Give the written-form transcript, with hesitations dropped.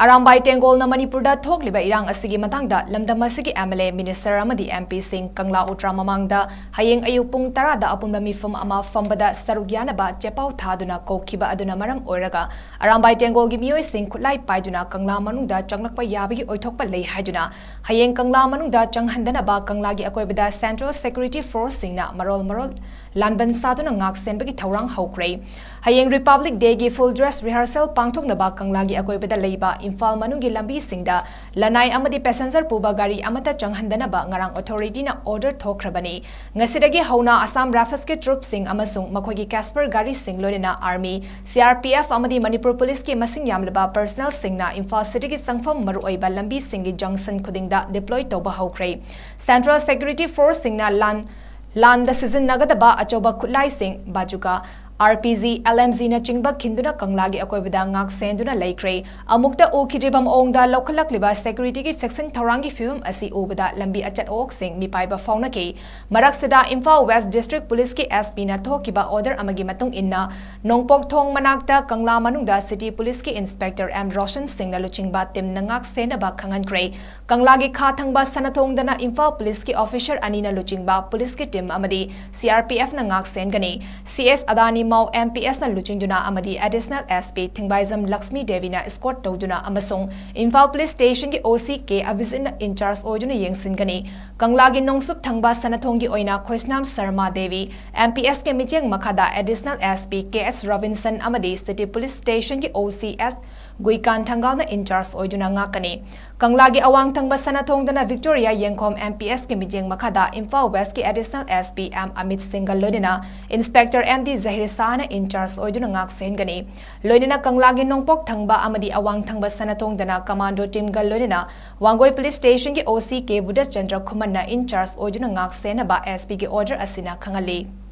Arambai Tengolna Manipurda thokliba irang asigi matangda lamdam asigi MLA Minister amadi MP Singh Kangla Utra mamangda hayeng ayuk pung 10 da apunba mifam ama fambada sarugyanaba chepau thaduna kokhiba aduna maram oiraga Arambai Tengolgi mioi Singh khutlai paiduna Kangla manungda changlakpa yabagi oithokpa lei haiduna hayeng Kangla manungda changhandanaba Kanglagi akoibada Central Security Force singna marol lanban saduna ngak senbagi thawrang hokre hayeng Republic Day gi full dress rehearsal pangthoknaba Kanglagi akoibada leiba Imphal manungi lambi singda lanai amadi passenger puba gari amata changhandanaba ngarang authority na order thokrabani ngasidagi hauna Assam Rifles ke troops sing amasung makhogi Casper gari sing loina army CRPF amadi Manipur police ki masing yamlaba personnel singna Imphal city ki sangfam maru oiba lambi singi junction khudingda deploy toba hokre Central Security Force singna lan da season nagadaba achoba khutlai sing bajuka RPG, LMZ na chingba khinduna Kanglagi akoibada ngak senduna laikre amukta ukidribam ongda lokhalakliba security ki section tharangi film asi ubada lambi achat ok sing mipaiba fauna ke maraksada Imphal West District Police ki SP na thokiba order amagi matung inna nongpok thong manakta Kangla manungda City Police ki Inspector M Roshan Singh na luchingba tim na ngak senaba khangankre Kanglagi kha thangba sanathong dana Imphal Police ki officer ani na luchingba police ki team amadi CRPF na ngak sengani CS Adani Mau MPS na luchingduna amadi additional SP Thingbaizam Lakshmi Devi na escort tawduna amasung Imphal Police Station ki OCK Avisin in charge oiduna yengsingani Kanglagi nongsup thangba sanathongi oina Khoisnam Sarma Devi MPS ke mityang makhada additional SP KS Robinson amadi City Police Station ki OCS Guikan Thangal na in charge oiduna ngakani Kanglagi awang thangba sanathongdana Victoria Yengkhom MPS ke mityang makhada Imphal West ki additional SP M Amit Singhal loidina Inspector MD Zahir Sana in charge oiduna ngak sengani loidina Kanglagi nongpok thangba amadi awang thangba sanathongdana commando team gal loidina Wangoi Police Station ki OCK Vudas Chandra Khuman na in charge oiduna ngak senaba SP ki order asina khangali